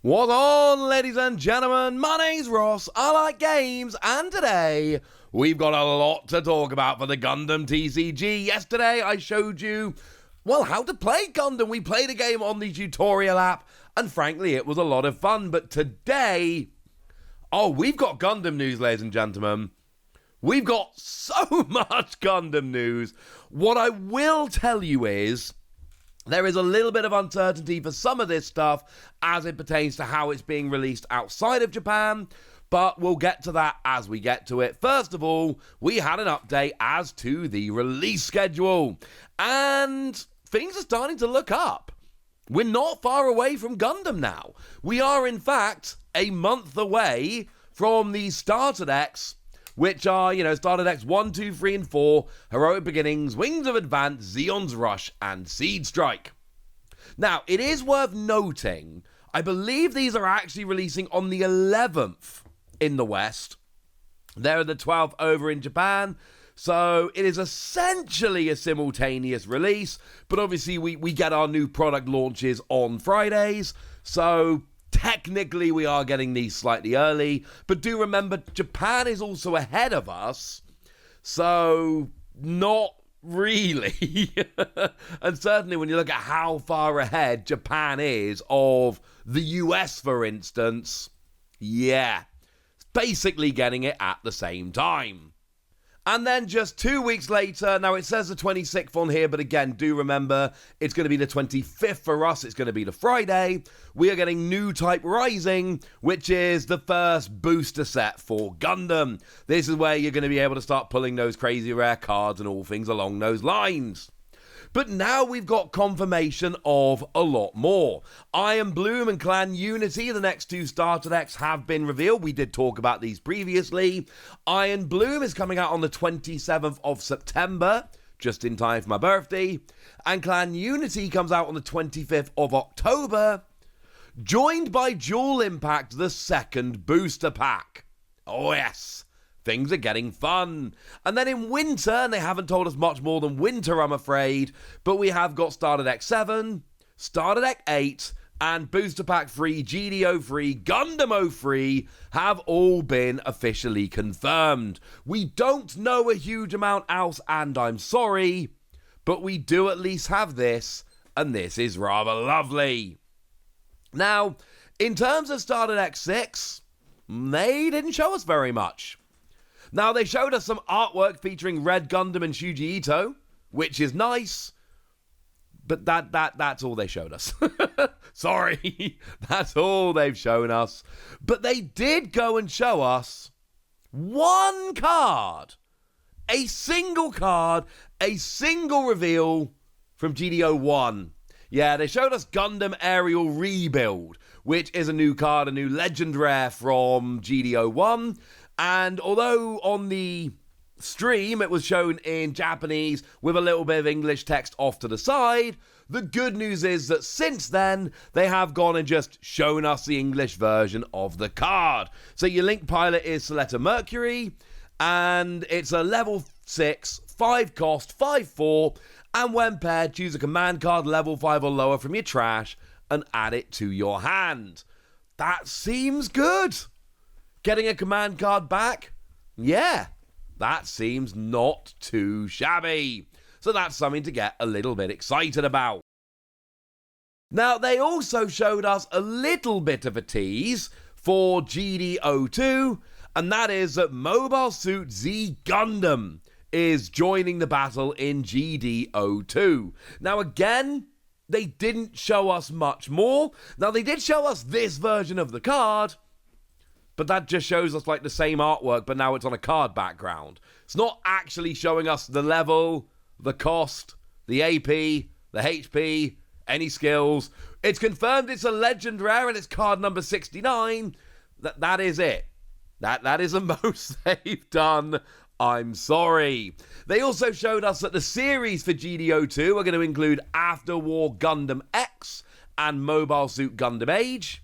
What's on, ladies and gentlemen? My name's Ross, I like games, and today we've got a lot to talk about for the Gundam TCG. Yesterday I showed you, well, how to play Gundam. We played a game on the tutorial app, and frankly, it was a lot of fun. But today, we've got Gundam news, ladies and gentlemen. We've got so much Gundam news. What I will tell you is, there is a little bit of uncertainty for some of this stuff as it pertains to how it's being released outside of Japan, but we'll get to that as we get to it. First of all, we had an update as to the release schedule, and things are starting to look up. We're not far away from Gundam now. We are, in fact, a month away from the starter decks, which are, starter decks 1, 2, 3, and 4, Heroic Beginnings, Wings of Advance, Zeon's Rush, and Seed Strike. Now, it is worth noting, I believe these are actually releasing on the 11th in the West. They're the 12th over in Japan, so it is essentially a simultaneous release, but obviously we get our new product launches on Fridays, so technically, we are getting these slightly early, but do remember, Japan is also ahead of us, so not really. And certainly when you look at how far ahead Japan is of the US, for instance, it's basically getting it at the same time. And then just 2 weeks later, now it says the 26th on here, but again, do remember, it's going to be the 25th for us, it's going to be the Friday. We are getting New Type Rising, which is the first booster set for Gundam. This is where you're going to be able to start pulling those crazy rare cards and all things along those lines. But now we've got confirmation of a lot more. Iron Bloom and Clan Unity, the next two starter decks, have been revealed. We did talk about these previously. Iron Bloom is coming out on the 27th of September, just in time for my birthday. And Clan Unity comes out on the 25th of October, joined by Dual Impact, the second booster pack. Oh yes! Things are getting fun. And then in winter, and they haven't told us much more than winter, I'm afraid, but we have got Starter Deck 7, Starter Deck 8, and Booster Pack 3, GDO 3, Gundam 03 have all been officially confirmed. We don't know a huge amount else, and I'm sorry, but we do at least have this, and this is rather lovely. Now, in terms of Starter Deck 6, they didn't show us very much. Now, they showed us some artwork featuring Red Gundam and Shuji Ito, which is nice, but that's all they showed us. Sorry, that's all they've shown us. But they did go and show us one card, a single reveal from GDO 1. Yeah, they showed us Gundam Aerial Rebuild, which is a new card, a new legend rare from GDO 1. And although on the stream it was shown in Japanese with a little bit of English text off to the side, the good news is that since then they have gone and just shown us the English version of the card. So your Link pilot is Soletta Mercury, and it's a level 6, 5 cost, 5/4, and when paired, choose a command card level 5 or lower from your trash and add it to your hand. That seems good. Getting a command card back? Yeah, that seems not too shabby. So that's something to get a little bit excited about. Now, they also showed us a little bit of a tease for GDO2, and that is that Mobile Suit Z Gundam is joining the battle in GDO2. Now, again, they didn't show us much more. Now, they did show us this version of the card, but that just shows us like the same artwork, but now it's on a card background. It's not actually showing us the level, the cost, the AP, the HP, any skills. It's confirmed it's a legend rare and it's card number 69. That is it. That is the most they've done. I'm sorry. They also showed us that the series for GDO2 are going to include After War Gundam X and Mobile Suit Gundam Age.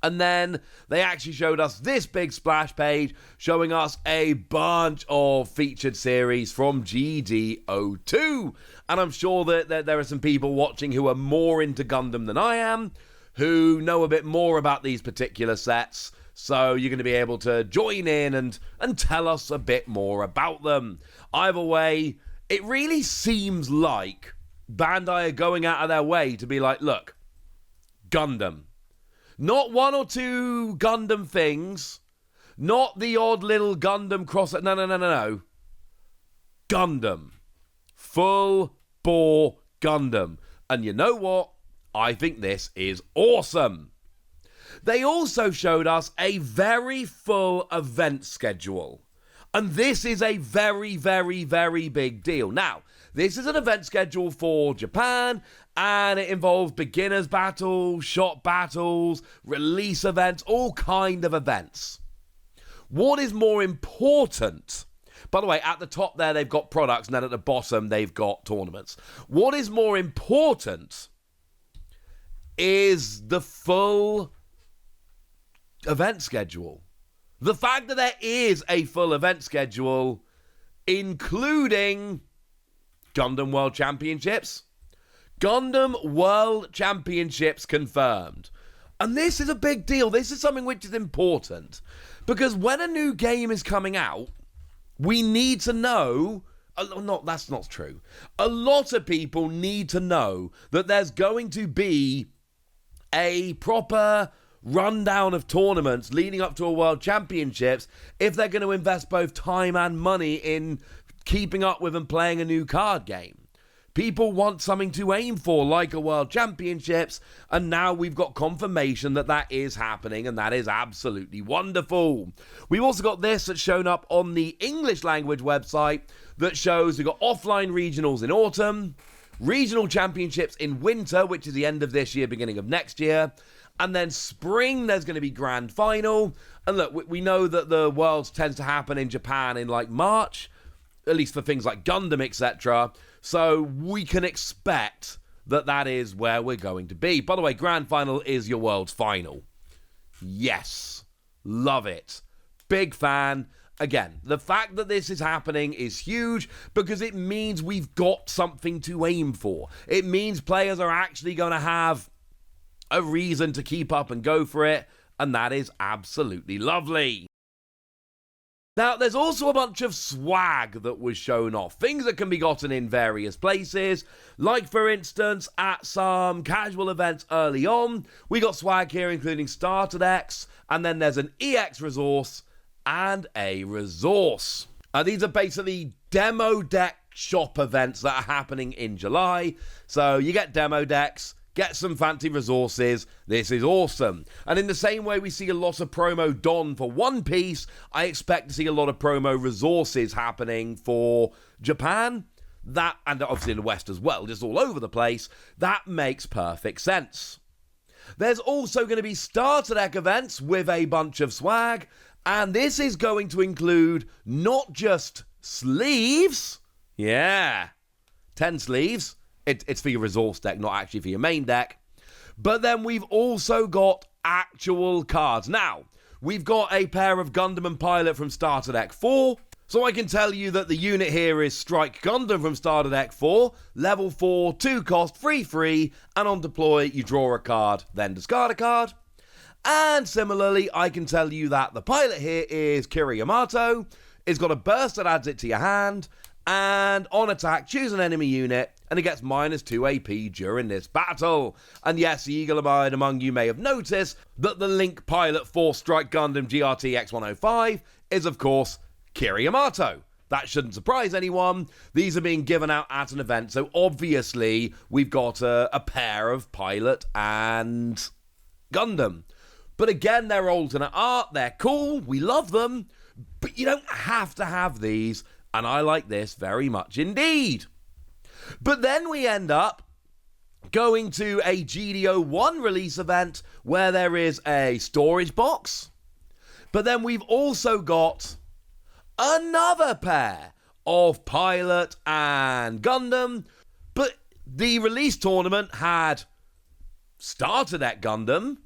And then they actually showed us this big splash page showing us a bunch of featured series from GDO2. And I'm sure that there are some people watching who are more into Gundam than I am, who know a bit more about these particular sets. So you're going to be able to join in and tell us a bit more about them. Either way, it really seems like Bandai are going out of their way to be like, look, Gundam. Not one or two Gundam things. Not the odd little Gundam cross. No. Gundam. Full bore Gundam. And you know what? I think this is awesome. They also showed us a very full event schedule. And this is a very, very, very big deal. Now, this is an event schedule for Japan, and it involves beginners battles, shop battles, release events, all kind of events. What is more important? By the way, at the top there, they've got products, and then at the bottom, they've got tournaments. What is more important is the full event schedule. The fact that there is a full event schedule, including Gundam World Championships. Gundam World Championships confirmed. And this is a big deal. This is something which is important. Because when a new game is coming out, we need to know... No, that's not true. A lot of people need to know that there's going to be a proper rundown of tournaments leading up to a World Championships if they're going to invest both time and money in keeping up with and playing a new card game. People want something to aim for, like a World Championships, and now we've got confirmation that that is happening, and that is absolutely wonderful. We've also got this that's shown up on the English language website that shows we've got offline regionals in autumn, regional championships in winter, which is the end of this year, beginning of next year, and then spring, there's going to be grand final. And look, we know that the Worlds tends to happen in Japan in like March, at least for things like Gundam, etc. So we can expect that that is where we're going to be. By the way, grand final is your World's final. Yes. Love it. Big fan. Again, the fact that this is happening is huge because it means we've got something to aim for. It means players are actually going to have a reason to keep up and go for it, and that is absolutely lovely. Now, there's also a bunch of swag that was shown off, things that can be gotten in various places, like for instance, at some casual events early on, we got swag here including starter decks, and then there's an EX resource and a resource. These are basically demo deck shop events that are happening in July, so you get demo decks, get some fancy resources. This is awesome. And in the same way we see a lot of promo Don for One Piece, I expect to see a lot of promo resources happening for Japan. That, and obviously in the West as well, just all over the place. That makes perfect sense. There's also going to be starter deck events with a bunch of swag. And this is going to include not just sleeves. Yeah. 10 sleeves. It's for your resource deck, not actually for your main deck. But then we've also got actual cards. Now, we've got a pair of Gundam and Pilot from Starter Deck 4. So I can tell you that the unit here is Strike Gundam from Starter Deck 4. Level 4, 2 cost, free. And on deploy, you draw a card, then discard a card. And similarly, I can tell you that the Pilot here is Kira Yamato. It's got a burst that adds it to your hand. And on attack, choose an enemy unit, and it gets -2 AP during this battle. And yes, the eagle-eyed among you may have noticed that the Link Pilot 4 Strike Gundam GRT X105 is, of course, Kira Yamato. That shouldn't surprise anyone. These are being given out at an event, so obviously we've got a pair of Pilot and Gundam. But again, they're alternate art, they're cool, we love them, but you don't have to have these. And I like this very much indeed. But then we end up going to a GDO1 release event where there is a storage box. But then we've also got another pair of Pilot and Gundam. But the release tournament had Starter Deck Gundam.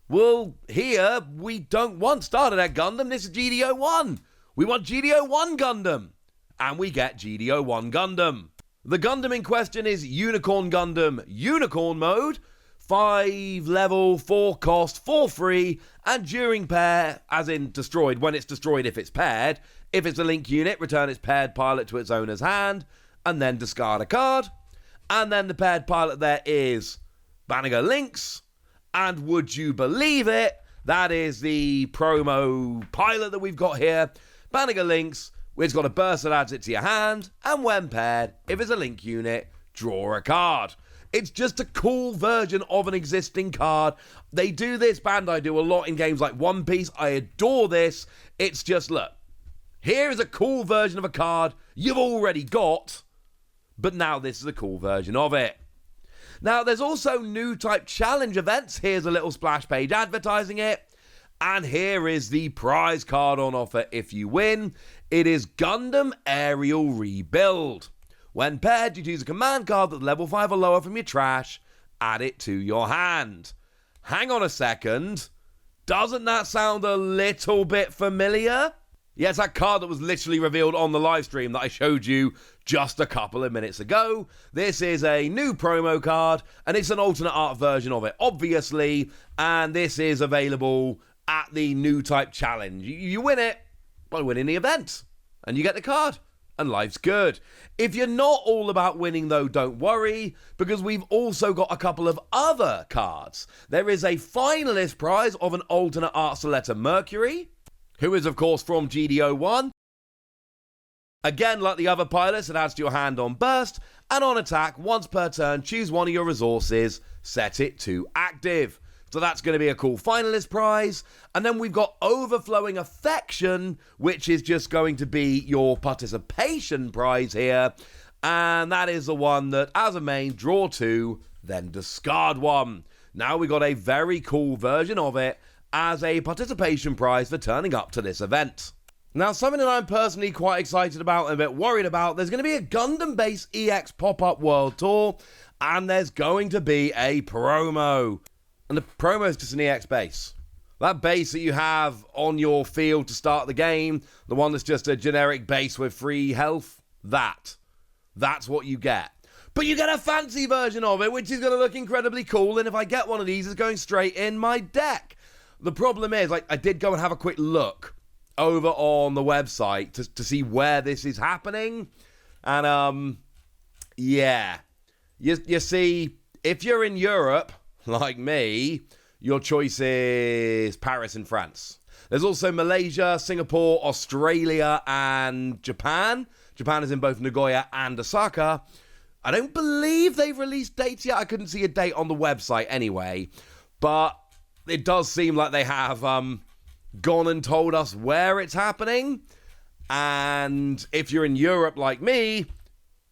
Well, here we don't want Starter Deck Gundam. This is GDO1. We want GDO1 Gundam, and we get GDO1 Gundam. The Gundam in question is Unicorn Gundam Unicorn Mode, 5 level, 4 cost, 4 free, and during pair, as in destroyed, when it's destroyed if it's paired. If it's a link unit, return its paired pilot to its owner's hand, and then discard a card. And then the paired pilot there is Banniger Lynx, and would you believe it, that is the promo pilot that we've got here. Banniger Lynx, it's got a burst that adds it to your hand, and when paired, if it's a link unit, draw a card. It's just a cool version of an existing card. They do this, Bandai do a lot in games like One Piece. I adore this. It's just, look, here is a cool version of a card you've already got, but now this is a cool version of it. Now, there's also new type challenge events. Here's a little splash page advertising it. And here is the prize card on offer if you win. It is Gundam Aerial Rebuild. When paired, you choose a command card that's level 5 or lower from your trash. Add it to your hand. Hang on a second. Doesn't that sound a little bit familiar? Yes, that card that was literally revealed on the live stream that I showed you just a couple of minutes ago. This is a new promo card, and it's an alternate art version of it, obviously. And this is available at the new type challenge. You win it by winning the event, and you get the card, and life's good. If you're not all about winning, though, don't worry, because we've also got a couple of other cards. There is a finalist prize of an alternate art Soletta Mercury, who is, of course, from GDO1. Again, like the other pilots, it adds to your hand on burst, and on attack, once per turn, choose one of your resources, set it to active. So that's going to be a cool finalist prize. And then we've got Overflowing Affection, which is just going to be your participation prize here. And that is the one that, as a main, draw 2, then discard 1. Now we've got a very cool version of it as a participation prize for turning up to this event. Now, something that I'm personally quite excited about and a bit worried about, there's going to be a Gundam-based EX pop-up world tour, and there's going to be a promo. And the promo is just an EX base. That base that you have on your field to start the game, the one that's just a generic base with free health, that's what you get. But you get a fancy version of it, which is going to look incredibly cool, and if I get one of these, it's going straight in my deck. The problem is, I did go and have a quick look over on the website to see where this is happening. And, yeah. You see, if you're in Europe, like me, your choice is Paris and France. There's also Malaysia, Singapore, Australia, and Japan. Japan is in both Nagoya and Osaka. I don't believe they've released dates yet. I couldn't see a date on the website anyway. But it does seem like they have gone and told us where it's happening. And if you're in Europe like me,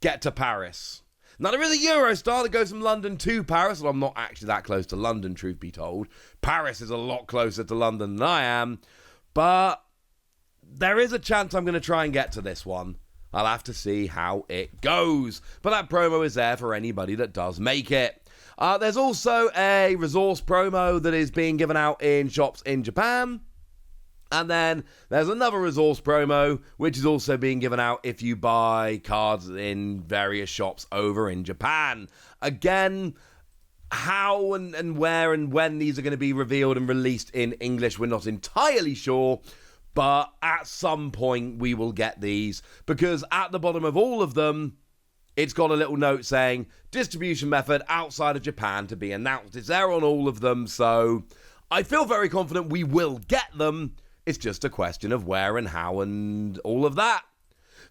get to Paris. Now, there is a Eurostar that goes from London to Paris, and I'm not actually that close to London, truth be told. Paris is a lot closer to London than I am. But there is a chance I'm going to try and get to this one. I'll have to see how it goes. But that promo is there for anybody that does make it. There's also a resource promo that is being given out in shops in Japan. And then there's another resource promo, which is also being given out if you buy cards in various shops over in Japan. Again, how and where and when these are going to be revealed and released in English, we're not entirely sure. But at some point, we will get these. Because at the bottom of all of them, it's got a little note saying, distribution method outside of Japan to be announced. It's there on all of them, so I feel very confident we will get them. It's just a question of where and how and all of that.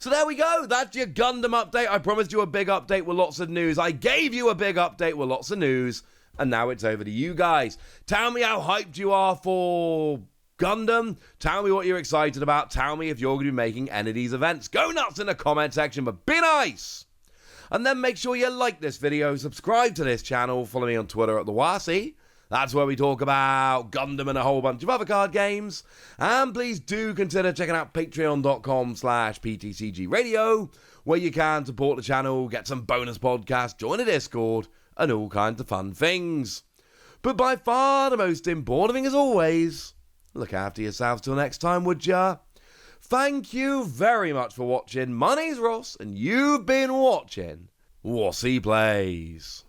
So there we go. That's your Gundam update. I promised you a big update with lots of news. I gave you a big update with lots of news. And now it's over to you guys. Tell me how hyped you are for Gundam. Tell me what you're excited about. Tell me if you're going to be making any of these events. Go nuts in the comment section, but be nice. And then make sure you like this video, subscribe to this channel, follow me on Twitter at TheWasi. That's where we talk about Gundam and a whole bunch of other card games. And please do consider checking out patreon.com/PTCG Radio, where you can support the channel, get some bonus podcasts, join a Discord, and all kinds of fun things. But by far the most important thing, as always, look after yourselves till next time, would ya? Thank you very much for watching. My name's Ross, and you've been watching Wasi Plays.